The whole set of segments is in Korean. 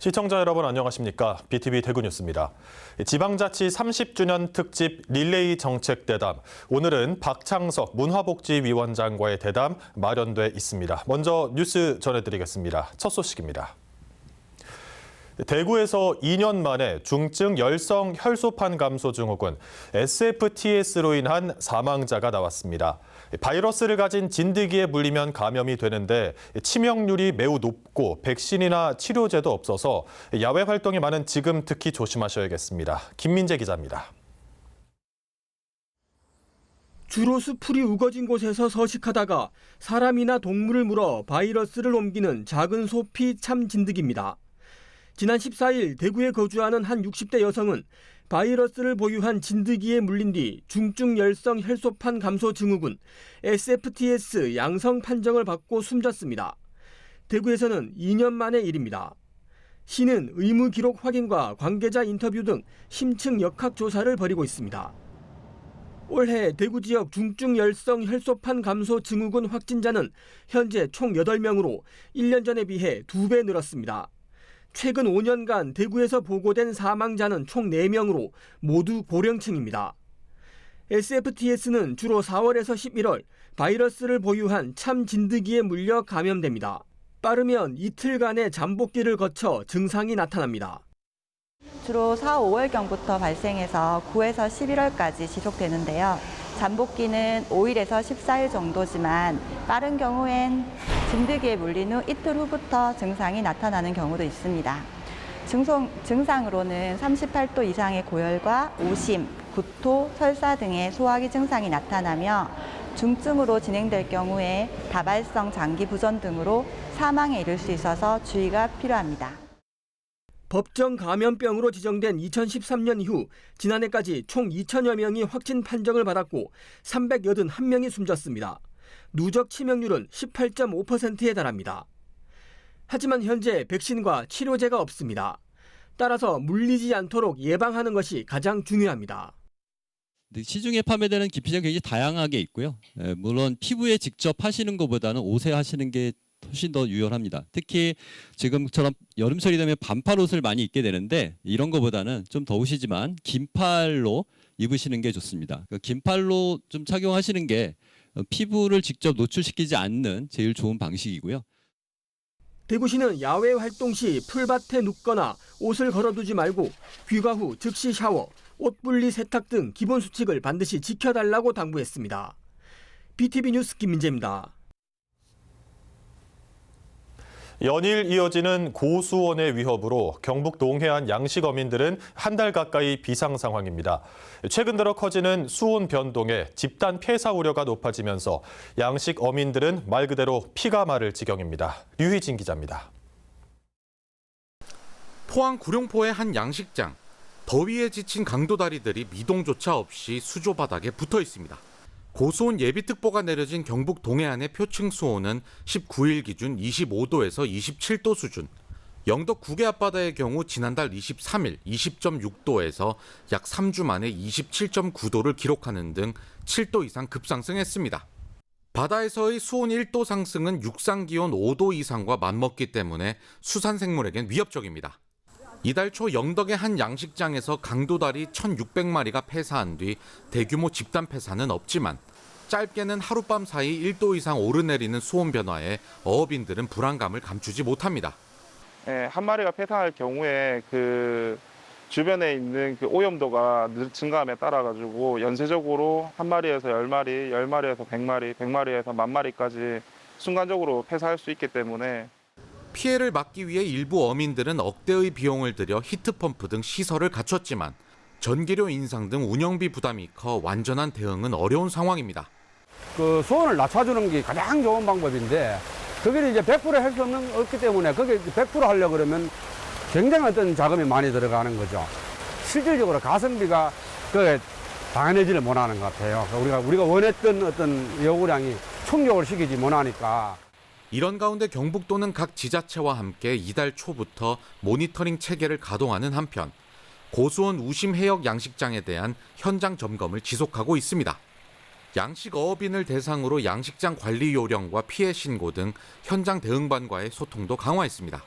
시청자 여러분 안녕하십니까? BTV 대구 뉴스입니다. 지방자치 30주년 특집 릴레이 정책 대담. 오늘은 박창석 문화복지위원장과의 대담 마련돼 있습니다. 먼저 뉴스 전해드리겠습니다. 첫 소식입니다. 대구에서 2년 만에 중증 열성 혈소판 감소 증후군 SFTS로 인한 사망자가 나왔습니다. 바이러스를 가진 진드기에 물리면 감염이 되는데 치명률이 매우 높고 백신이나 치료제도 없어서 야외 활동이 많은 지금 특히 조심하셔야겠습니다. 김민재 기자입니다. 주로 수풀이 우거진 곳에서 서식하다가 사람이나 동물을 물어 바이러스를 옮기는 작은 소피 참진드기입니다. 지난 14일 대구에 거주하는 한 60대 여성은 바이러스를 보유한 진드기에 물린 뒤 중증 열성 혈소판 감소 증후군 SFTS 양성 판정을 받고 숨졌습니다. 대구에서는 2년 만의 일입니다. 시는 의무 기록 확인과 관계자 인터뷰 등 심층 역학 조사를 벌이고 있습니다. 올해 대구 지역 중증 열성 혈소판 감소 증후군 확진자는 현재 총 8명으로 1년 전에 비해 2배 늘었습니다. 최근 5년간 대구에서 보고된 사망자는 총 4명으로 모두 고령층입니다. SFTS는 주로 4월에서 11월 바이러스를 보유한 참 진드기에 물려 감염됩니다. 빠르면 이틀간의 잠복기를 거쳐 증상이 나타납니다. 주로 4, 5월경부터 발생해서 9에서 11월까지 지속되는데요. 잠복기는 5일에서 14일 정도지만 빠른 경우엔 진드기에 물린 후 이틀 후부터 증상이 나타나는 경우도 있습니다. 증상으로는 38도 이상의 고열과 오심, 구토, 설사 등의 소화기 증상이 나타나며 중증으로 진행될 경우에 다발성 장기 부전 등으로 사망에 이를 수 있어서 주의가 필요합니다. 법정 감염병으로 지정된 2013년 이후 지난해까지 총 2천여 명이 확진 판정을 받았고 381명이 숨졌습니다. 누적 치명률은 18.5%에 달합니다. 하지만 현재 백신과 치료제가 없습니다. 따라서 물리지 않도록 예방하는 것이 가장 중요합니다. 시중에 판매되는 기피제는 굉장히 다양하게 있고요. 물론 피부에 직접 하시는 것보다는 옷에 하시는 게 훨씬 더 유연합니다. 특히 지금처럼 여름철이 되면 반팔 옷을 많이 입게 되는데 이런 것보다는 좀 더우시지만 긴팔로 입으시는 게 좋습니다. 긴팔로 좀 착용하시는 게 피부를 직접 노출시키지 않는 제일 좋은 방식이고요. 대구시는 야외 활동 시 풀밭에 눕거나 옷을 걸어두지 말고 귀가 후 즉시 샤워, 옷 분리 세탁 등 기본 수칙을 반드시 지켜달라고 당부했습니다. BTV 뉴스 김민재입니다. 연일 이어지는 고수원의 위협으로 경북 농해안 양식 어민들은 한 달 가까이 비상 상황입니다. 최근 들어 커지는 수온 변동에 집단 폐사 우려가 높아지면서 양식 어민들은 말 그대로 피가 마를 지경입니다. 류희진 기자입니다. 포항 구룡포의 한 양식장. 더위에 지친 강도다리들이 미동조차 없이 수조 바닥에 붙어 있습니다. 고수온 예비특보가 내려진 경북 동해안의 표층 수온은 19일 기준 25도에서 27도 수준. 영덕 구계 앞바다의 경우 지난달 23일 20.6도에서 약 3주 만에 27.9도를 기록하는 등 7도 이상 급상승했습니다. 바다에서의 수온 1도 상승은 육상 기온 5도 이상과 맞먹기 때문에 수산생물에겐 위협적입니다. 이달 초 영덕의 한 양식장에서 강도다리 1,600마리가 폐사한 뒤 대규모 집단 폐사는 없지만 짧게는 하룻밤 사이 1도 이상 오르내리는 수온 변화에 어업인들은 불안감을 감추지 못합니다. 한 마리가 폐사할 경우에 그 주변에 있는 그 오염도가 증가함에 따라 가지고 연쇄적으로 한 마리에서 10마리, 10마리에서 100마리, 100마리에서 10,000마리까지 순간적으로 폐사할 수 있기 때문에 피해를 막기 위해 일부 어민들은 억대의 비용을 들여 히트펌프 등 시설을 갖췄지만 전기료 인상 등 운영비 부담이 커 완전한 대응은 어려운 상황입니다. 그 수온을 낮춰주는 게 가장 좋은 방법인데 그게 이제 100% 할 수 없기 때문에 그게 100% 하려고 그러면 굉장히 어떤 자금이 많이 들어가는 거죠. 실질적으로 가성비가 그게 당연하지를 못하는 것 같아요. 우리가 원했던 어떤 요구량이 충족을 시키지 못하니까. 이런 가운데 경북도는 각 지자체와 함께 이달 초부터 모니터링 체계를 가동하는 한편 고수원 우심 해역 양식장에 대한 현장 점검을 지속하고 있습니다. 양식 어업인을 대상으로 양식장 관리 요령과 피해 신고 등 현장 대응반과의 소통도 강화했습니다.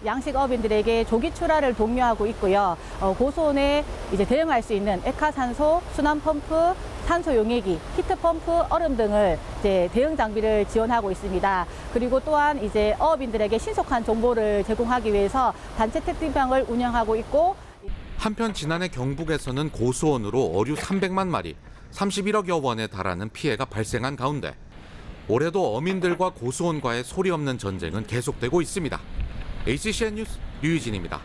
양식업인들에게 조기 출하를 독려하고 있고요. 고수온에 이제 대응할 수 있는 액화산소, 순환 펌프, 산소 용액기, 히트 펌프, 얼음 등을 이제 대응 장비를 지원하고 있습니다. 그리고 또한 이제 어업인들에게 신속한 정보를 제공하기 위해서 단체 채팅방을 운영하고 있고. 한편 지난해 경북에서는 고수온으로 어류 300만 마리, 31억여 원에 달하는 피해가 발생한 가운데 올해도 어민들과 고수온과의 소리 없는 전쟁은 계속되고 있습니다. ACCN 뉴스 류유진입니다.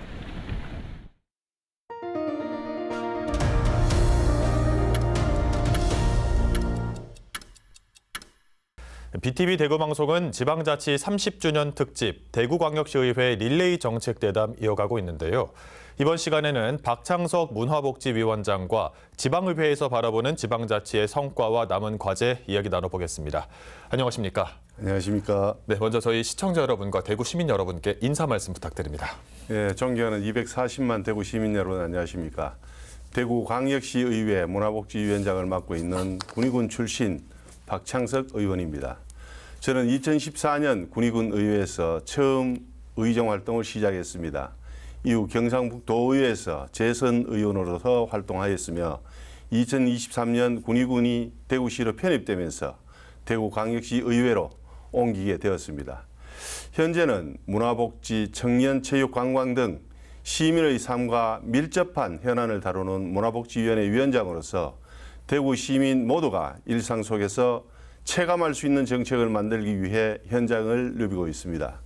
BTV 대구방송은 지방자치 30주년 특집 대구광역시의회 릴레이 정책대담 이어가고 있는데요. 이번 시간에는 박창석 문화복지위원장과 지방의회에서 바라보는 지방자치의 성과와 남은 과제 이야기 나눠보겠습니다. 안녕하십니까? 안녕하십니까? 네, 먼저 저희 시청자 여러분과 대구 시민 여러분께 인사 말씀 부탁드립니다. 예, 존경하는 240만 대구 시민 여러분 안녕하십니까? 대구광역시의회 문화복지위원장을 맡고 있는 군의군 출신 박창석 의원입니다. 저는 2014년 군의군 의회에서 처음 의정 활동을 시작했습니다. 이후 경상북도의회에서 재선 의원으로서 활동하였으며 2023년 군의군이 대구시로 편입되면서 대구광역시 의회로 옮기게 되었습니다. 현재는 문화복지, 청년, 체육, 관광 등 시민의 삶과 밀접한 현안을 다루는 문화복지위원회 위원장으로서 대구 시민 모두가 일상 속에서 체감할 수 있는 정책을 만들기 위해 현장을 누비고 있습니다.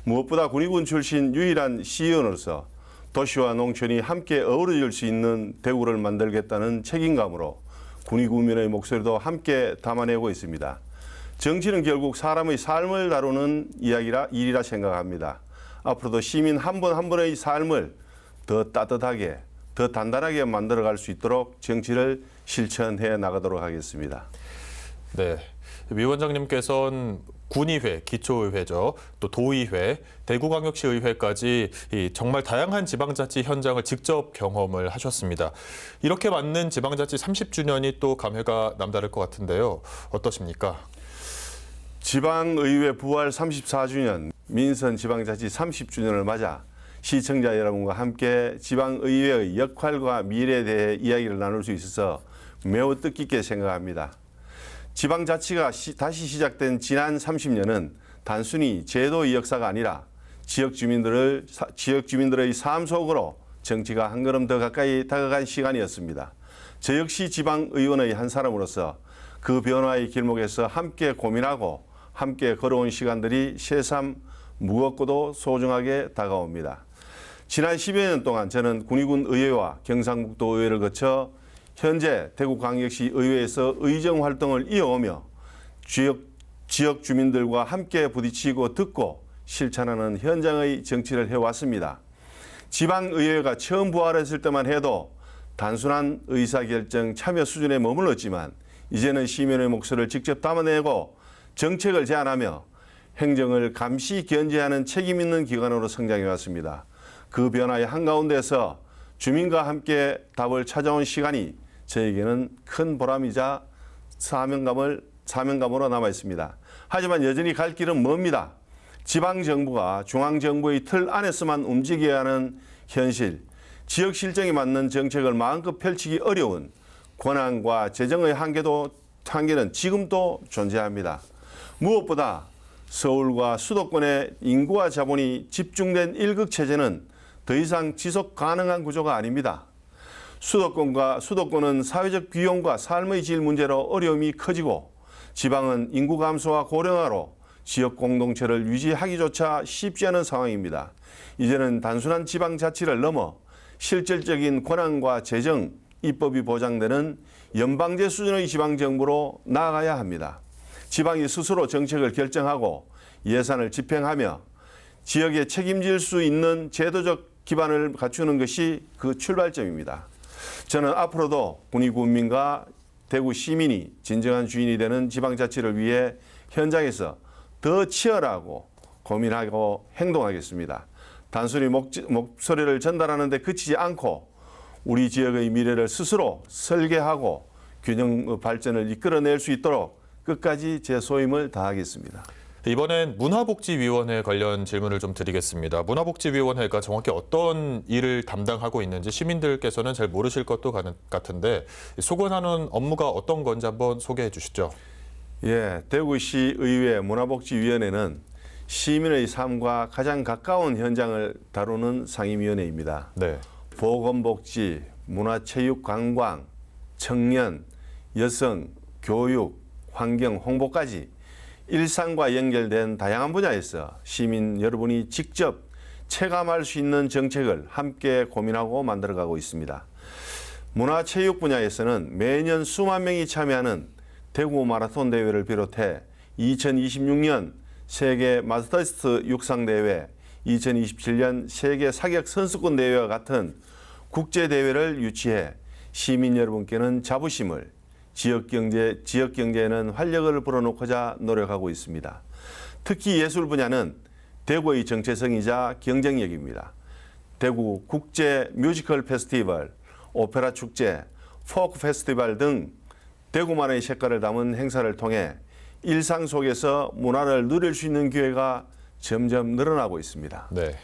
무엇보다 군의군 출신 유일한 시의원으로서 도시와 농촌이 함께 어우러질 수 있는 대구를 만들겠다는 책임감으로 군의군민의 목소리도 함께 담아내고 있습니다. 정치는 결국 사람의 삶을 다루는 일이라 생각합니다. 앞으로도 시민 한 분 한 분의 삶을 더 따뜻하게, 더 단단하게 만들어갈 수 있도록 정치를 실천해 나가도록 하겠습니다. 네, 위원장님께서는 군의회, 기초의회죠, 또 도의회, 대구광역시의회까지 정말 다양한 지방자치 현장을 직접 경험을 하셨습니다. 이렇게 맞는 지방자치 30주년이 또 감회가 남다를 것 같은데요. 어떠십니까? 지방의회 부활 34주년, 민선 지방자치 30주년을 맞아 시청자 여러분과 함께 지방의회의 역할과 미래에 대해 이야기를 나눌 수 있어서 매우 뜻깊게 생각합니다. 지방자치가 다시 시작된 지난 30년은 단순히 제도의 역사가 아니라 지역 주민들의 삶 속으로 정치가 한 걸음 더 가까이 다가간 시간이었습니다. 저 역시 지방의원의 한 사람으로서 그 변화의 길목에서 함께 고민하고 함께 걸어온 시간들이 새삼 무겁고도 소중하게 다가옵니다. 지난 10여 년 동안 저는 군의군 의회와 경상북도 의회를 거쳐 현재 대구광역시 의회에서 의정 활동을 이어오며 지역 주민들과 함께 부딪히고 듣고 실천하는 현장의 정치를 해왔습니다. 지방의회가 처음 부활했을 때만 해도 단순한 의사결정 참여 수준에 머물렀지만 이제는 시민의 목소리를 직접 담아내고 정책을 제안하며 행정을 감시 견제하는 책임 있는 기관으로 성장해왔습니다. 그 변화의 한가운데서 주민과 함께 답을 찾아온 시간이 저에게는 큰 보람이자 사명감으로 남아 있습니다. 하지만 여전히 갈 길은 멉니다. 지방정부가 중앙정부의 틀 안에서만 움직여야 하는 현실, 지역 실정에 맞는 정책을 마음껏 펼치기 어려운 권한과 재정의 한계는 지금도 존재합니다. 무엇보다 서울과 수도권의 인구와 자본이 집중된 일극체제는 더 이상 지속 가능한 구조가 아닙니다. 수도권은 사회적 비용과 삶의 질 문제로 어려움이 커지고 지방은 인구 감소와 고령화로 지역 공동체를 유지하기조차 쉽지 않은 상황입니다. 이제는 단순한 지방자치를 넘어 실질적인 권한과 재정, 입법이 보장되는 연방제 수준의 지방정부로 나아가야 합니다. 지방이 스스로 정책을 결정하고 예산을 집행하며 지역에 책임질 수 있는 제도적 기반을 갖추는 것이 그 출발점입니다. 저는 앞으로도 군의군민과 대구 시민이 진정한 주인이 되는 지방자치를 위해 현장에서 더 치열하고 고민하고 행동하겠습니다. 단순히 목소리를 전달하는 데 그치지 않고 우리 지역의 미래를 스스로 설계하고 균형 발전을 이끌어낼 수 있도록 끝까지 제 소임을 다하겠습니다. 이번엔 문화복지위원회 관련 질문을 좀 드리겠습니다. 문화복지위원회가 정확히 어떤 일을 담당하고 있는지 시민들께서는 잘 모르실 것도 같은데 소관하는 업무가 어떤 건지 한번 소개해 주시죠. 예, 대구시 의회 문화복지위원회는 시민의 삶과 가장 가까운 현장을 다루는 상임위원회입니다. 네. 보건복지, 문화체육관광, 청년, 여성, 교육, 환경, 홍보까지 일상과 연결된 다양한 분야에서 시민 여러분이 직접 체감할 수 있는 정책을 함께 고민하고 만들어가고 있습니다. 문화체육 분야에서는 매년 수만 명이 참여하는 대구 마라톤 대회를 비롯해 2026년 세계 마스터스 육상대회, 2027년 세계 사격 선수권 대회와 같은 국제대회를 유치해 시민 여러분께는 자부심을, 지역경제에는 활력을 불어넣고자 노력하고 있습니다. 특히 예술 분야는 대구의 정체성이자 경쟁력입니다. 대구 국제 뮤지컬 페스티벌, 오페라 축제, 포크 페스티벌 등 대구만의 색깔을 담은 행사를 통해 일상 속에서 문화를 누릴 수 있는 기회가 점점 늘어나고 있습니다. 네.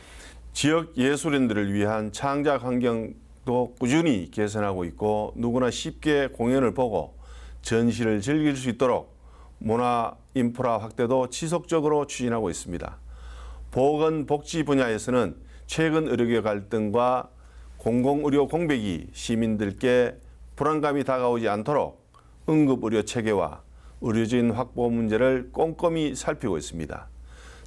지역 예술인들을 위한 창작 환경도 꾸준히 개선하고 있고 누구나 쉽게 공연을 보고 전시를 즐길 수 있도록 문화 인프라 확대도 지속적으로 추진하고 있습니다. 보건복지 분야에서는 최근 의료계 갈등과 공공의료 공백이 시민들께 불안감이 다가오지 않도록 응급의료 체계와 의료진 확보 문제를 꼼꼼히 살피고 있습니다.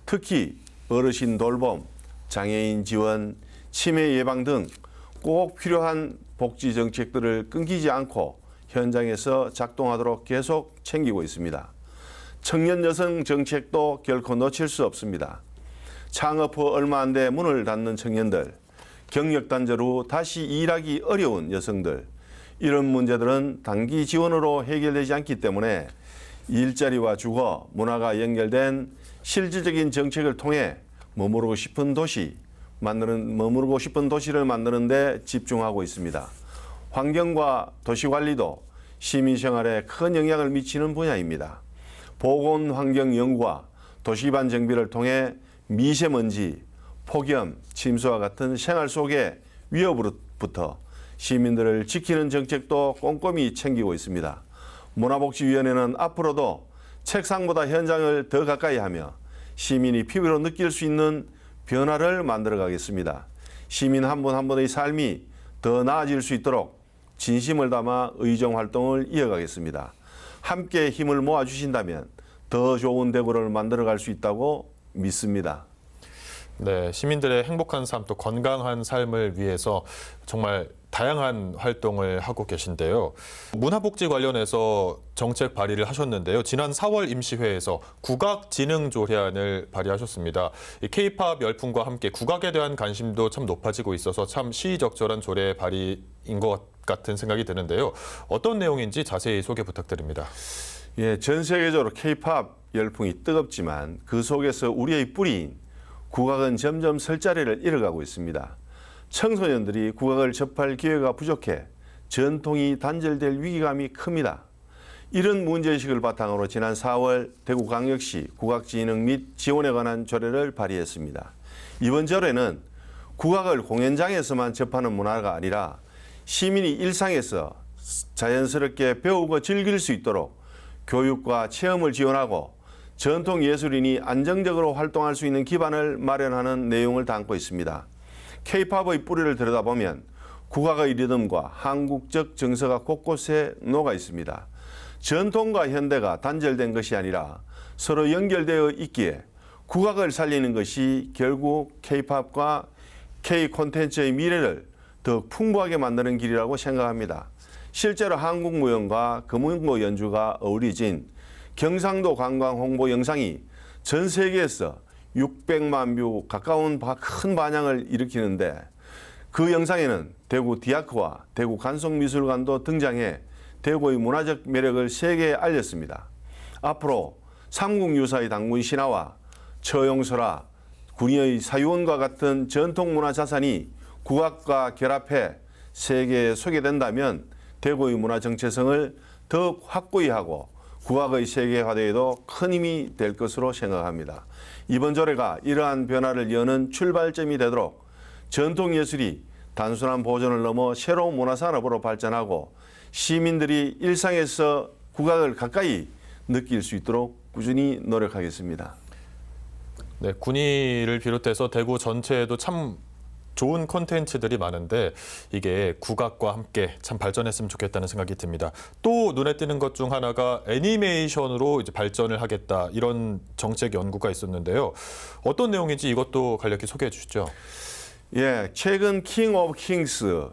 특히 어르신 돌봄, 장애인 지원, 치매 예방 등 꼭 필요한 복지 정책들을 끊기지 않고 현장에서 작동하도록 계속 챙기고 있습니다. 청년 여성 정책도 결코 놓칠 수 없습니다. 창업 후 얼마 안 돼 문을 닫는 청년들, 경력 단절 후 다시 일하기 어려운 여성들, 이런 문제들은 단기 지원으로 해결되지 않기 때문에 일자리와 주거, 문화가 연결된 실질적인 정책을 통해 머무르고 싶은 도시를 만드는 데 집중하고 있습니다. 환경과 도시관리도 시민생활에 큰 영향을 미치는 분야입니다. 보건환경연구와 도시기반 정비를 통해 미세먼지, 폭염, 침수와 같은 생활 속의 위협으로부터 시민들을 지키는 정책도 꼼꼼히 챙기고 있습니다. 문화복지위원회는 앞으로도 책상보다 현장을 더 가까이 하며 시민이 피부로 느낄 수 있는 변화를 만들어 가겠습니다. 시민 한 분 한 분의 삶이 더 나아질 수 있도록 진심을 담아 의정 활동을 이어가겠습니다. 함께 힘을 모아주신다면 더 좋은 대구를 만들어갈 수 있다고 믿습니다. 네, 시민들의 행복한 삶, 또 건강한 삶을 위해서 정말 다양한 활동을 하고 계신데요. 문화복지 관련해서 정책 발의를 하셨는데요. 지난 4월 임시회에서 국악진흥조례안을 발의하셨습니다. K-팝 열풍과 함께 국악에 대한 관심도 참 높아지고 있어서 참 시의적절한 조례 발의인 것 같은 생각이 드는데요. 어떤 내용인지 자세히 소개 부탁드립니다. 예, 전 세계적으로 K-팝 열풍이 뜨겁지만 그 속에서 우리의 뿌리인 국악은 점점 설 자리를 잃어가고 있습니다. 청소년들이 국악을 접할 기회가 부족해 전통이 단절될 위기감이 큽니다. 이런 문제의식을 바탕으로 지난 4월 대구광역시 국악진흥 및 지원에 관한 조례를 발의했습니다. 이번 조례는 국악을 공연장에서만 접하는 문화가 아니라 시민이 일상에서 자연스럽게 배우고 즐길 수 있도록 교육과 체험을 지원하고 전통 예술인이 안정적으로 활동할 수 있는 기반을 마련하는 내용을 담고 있습니다. K-팝의 뿌리를 들여다보면 국악의 리듬과 한국적 정서가 곳곳에 녹아 있습니다. 전통과 현대가 단절된 것이 아니라 서로 연결되어 있기에 국악을 살리는 것이 결국 K-팝과 K-콘텐츠의 미래를 더 풍부하게 만드는 길이라고 생각합니다. 실제로 한국 무용과 금은고 연주가 어우러진 경상도 관광 홍보 영상이 전 세계에서 600만 뷰 가까운 큰 반향을 일으키는데 그 영상에는 대구 디아크와 대구 간송미술관도 등장해 대구의 문화적 매력을 세계에 알렸습니다. 앞으로 삼국유사의 당군 신화와 처용설화, 군의의 사유원과 같은 전통문화 자산이 국악과 결합해 세계에 소개된다면 대구의 문화 정체성을 더욱 확고히 하고 국악의 세계화대에도 큰 힘이 될 것으로 생각합니다. 이번 조례가 이러한 변화를 여는 출발점이 되도록 전통예술이 단순한 보존을 넘어 새로운 문화산업으로 발전하고 시민들이 일상에서 국악을 가까이 느낄 수 있도록 꾸준히 노력하겠습니다. 네, 군위를 비롯해서 대구 전체에도 참 좋은 콘텐츠들이 많은데 이게 국악과 함께 참 발전했으면 좋겠다는 생각이 듭니다. 또 눈에 띄는 것 중 하나가 애니메이션으로 이제 발전을 하겠다 이런 정책 연구가 있었는데요. 어떤 내용인지 이것도 간략히 소개해 주시죠. 예, 최근 킹 오브 킹스,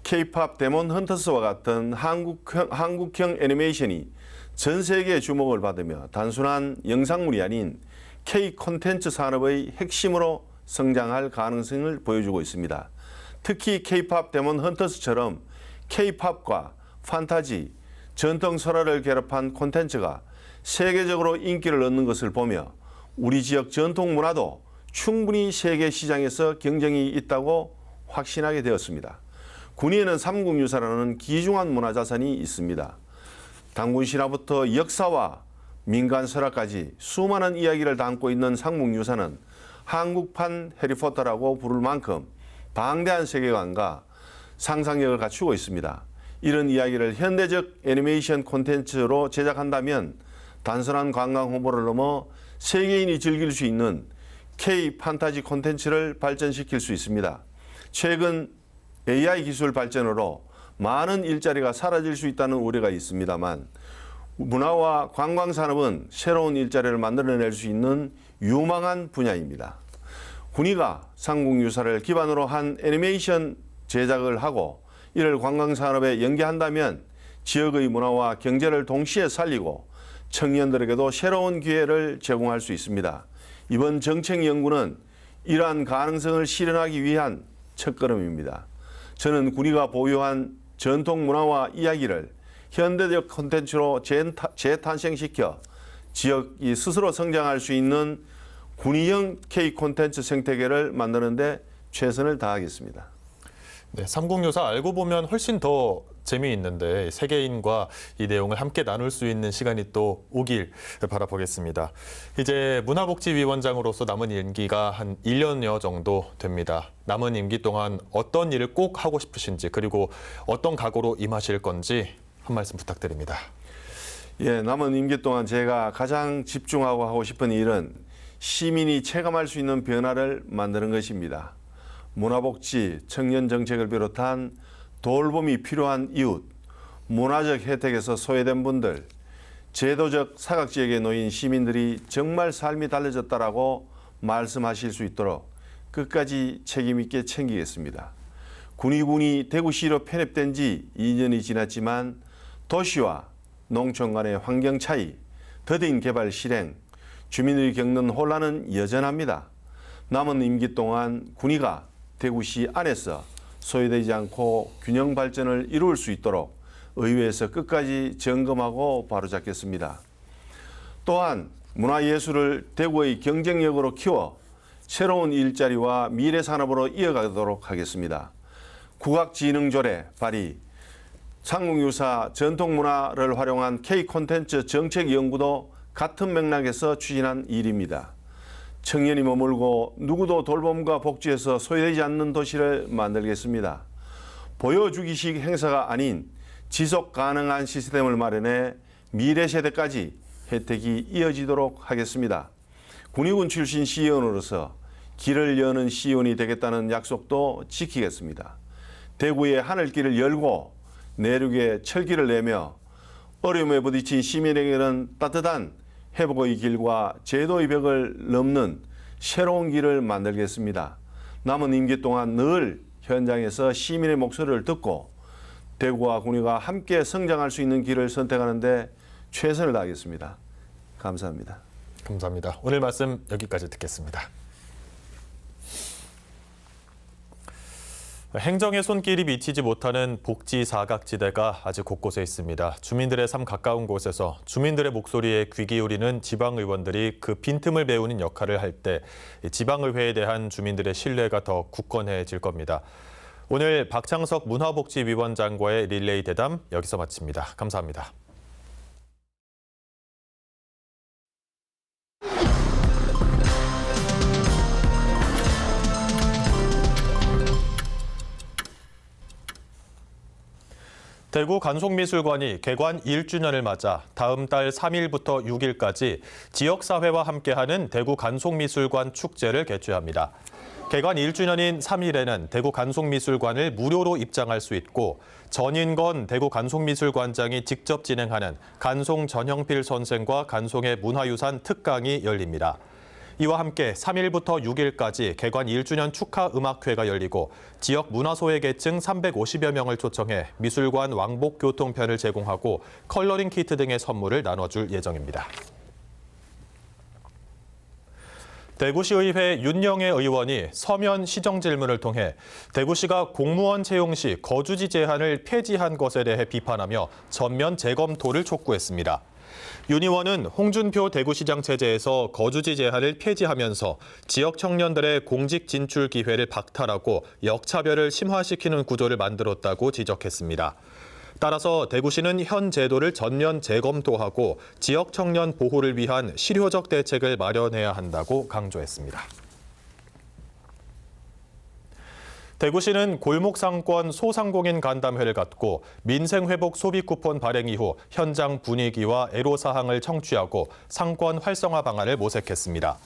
K-팝 데몬 헌터스와 같은 한국형 애니메이션이 전 세계의 주목을 받으며 단순한 영상물이 아닌 K 콘텐츠 산업의 핵심으로 성장할 가능성을 보여주고 있습니다. 특히 K-팝 데몬 헌터스처럼 K-팝과 판타지, 전통 설화를 결합한 콘텐츠가 세계적으로 인기를 얻는 것을 보며 우리 지역 전통 문화도 충분히 세계 시장에서 경쟁이 있다고 확신하게 되었습니다. 군위에는 삼국유사라는 귀중한 문화자산이 있습니다. 단군 신화부터 역사와 민간 설화까지 수많은 이야기를 담고 있는 삼국유사는 한국판 해리포터라고 부를 만큼 방대한 세계관과 상상력을 갖추고 있습니다. 이런 이야기를 현대적 애니메이션 콘텐츠로 제작한다면 단순한 관광 홍보를 넘어 세계인이 즐길 수 있는 K 판타지 콘텐츠를 발전시킬 수 있습니다. 최근 AI 기술 발전으로 많은 일자리가 사라질 수 있다는 우려가 있습니다만 문화와 관광 산업은 새로운 일자리를 만들어낼 수 있는 유망한 분야입니다. 군위가 삼국유사를 기반으로 한 애니메이션 제작을 하고 이를 관광 산업에 연계한다면 지역의 문화와 경제를 동시에 살리고 청년들에게도 새로운 기회를 제공할 수 있습니다. 이번 정책 연구는 이러한 가능성을 실현하기 위한 첫걸음입니다. 저는 군위가 보유한 전통 문화와 이야기를 현대적 콘텐츠로 재탄생시켜 지역이 스스로 성장할 수 있는 군위형 K 콘텐츠 생태계를 만드는 데 최선을 다하겠습니다. 네, 삼국유사 알고 보면 훨씬 더 재미있는데 세계인과 이 내용을 함께 나눌 수 있는 시간이 또 오길 바라보겠습니다. 이제 문화복지위원장으로서 남은 임기가 한 1년여 정도 됩니다. 남은 임기 동안 어떤 일을 꼭 하고 싶으신지 그리고 어떤 각오로 임하실 건지 한 말씀 부탁드립니다. 예, 남은 임기 동안 제가 가장 집중하고 하고 싶은 일은 시민이 체감할 수 있는 변화를 만드는 것입니다. 문화복지, 청년정책을 비롯한 돌봄이 필요한 이웃, 문화적 혜택에서 소외된 분들, 제도적 사각지역에 놓인 시민들이 정말 삶이 달라졌다라고 말씀하실 수 있도록 끝까지 책임 있게 챙기겠습니다. 군위군이 대구시로 편입된 지 2년이 지났지만 도시와 농촌 간의 환경 차이, 더딘 개발 실행, 주민들이 겪는 혼란은 여전합니다. 남은 임기 동안 군위가 대구시 안에서 소외되지 않고 균형 발전을 이룰 수 있도록 의회에서 끝까지 점검하고 바로잡겠습니다. 또한 문화예술을 대구의 경쟁력으로 키워 새로운 일자리와 미래 산업으로 이어가도록 하겠습니다. 국악진흥조례 발의, 삼국유사 전통문화를 활용한 K 콘텐츠 정책 연구도 같은 맥락에서 추진한 일입니다. 청년이 머물고 누구도 돌봄과 복지에서 소외되지 않는 도시를 만들겠습니다. 보여주기식 행사가 아닌 지속 가능한 시스템을 마련해 미래 세대까지 혜택이 이어지도록 하겠습니다. 군위군 출신 시의원으로서 길을 여는 시의원이 되겠다는 약속도 지키겠습니다. 대구의 하늘길을 열고 내륙에 철길을 내며 어려움에 부딪힌 시민에게는 따뜻한 회복의 길과 제도의 벽을 넘는 새로운 길을 만들겠습니다. 남은 임기 동안 늘 현장에서 시민의 목소리를 듣고 대구와 군위가 함께 성장할 수 있는 길을 선택하는 데 최선을 다하겠습니다. 감사합니다. 감사합니다. 오늘 말씀 여기까지 듣겠습니다. 행정의 손길이 미치지 못하는 복지 사각지대가 아직 곳곳에 있습니다. 주민들의 삶 가까운 곳에서 주민들의 목소리에 귀 기울이는 지방의원들이 그 빈틈을 메우는 역할을 할 때 지방의회에 대한 주민들의 신뢰가 더 굳건해질 겁니다. 오늘 박창석 문화복지위원장과의 릴레이 대담 여기서 마칩니다. 감사합니다. 대구 간송미술관이 개관 1주년을 맞아 다음 달 3일부터 6일까지 지역사회와 함께하는 대구 간송미술관 축제를 개최합니다. 개관 1주년인 3일에는 대구 간송미술관을 무료로 입장할 수 있고 전인건 대구 간송미술관장이 직접 진행하는 간송 전형필 선생과 간송의 문화유산 특강이 열립니다. 이와 함께 3일부터 6일까지 개관 1주년 축하 음악회가 열리고 지역 문화소외 계층 350여 명을 초청해 미술관 왕복 교통편을 제공하고 컬러링 키트 등의 선물을 나눠줄 예정입니다. 대구시의회 윤영애 의원이 서면 시정 질문을 통해 대구시가 공무원 채용 시 거주지 제한을 폐지한 것에 대해 비판하며 전면 재검토를 촉구했습니다. 윤 의원은 홍준표 대구시장 체제에서 거주지 제한을 폐지하면서 지역 청년들의 공직 진출 기회를 박탈하고 역차별을 심화시키는 구조를 만들었다고 지적했습니다. 따라서 대구시는 현 제도를 전면 재검토하고 지역 청년 보호를 위한 실효적 대책을 마련해야 한다고 강조했습니다. 대구시는 골목상권 소상공인 간담회를 갖고 민생회복 소비 쿠폰 발행 이후 현장 분위기와 애로사항을 청취하고 상권 활성화 방안을 모색했습니다.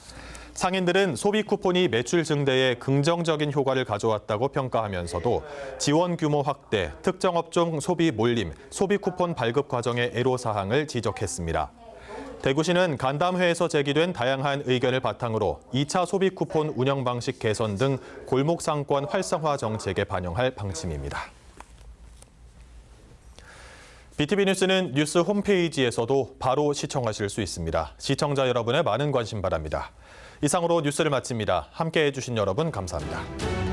상인들은 소비 쿠폰이 매출 증대에 긍정적인 효과를 가져왔다고 평가하면서도 지원 규모 확대, 특정 업종 소비 몰림, 소비 쿠폰 발급 과정의 애로사항을 지적했습니다. 대구시는 간담회에서 제기된 다양한 의견을 바탕으로 2차 소비 쿠폰 운영 방식 개선 등 골목 상권 활성화 정책에 반영할 방침입니다. BTV 뉴스는 뉴스 홈페이지에서도 바로 시청하실 수 있습니다. 시청자 여러분의 많은 관심 바랍니다. 이상으로 뉴스를 마칩니다. 함께해 주신 여러분 감사합니다.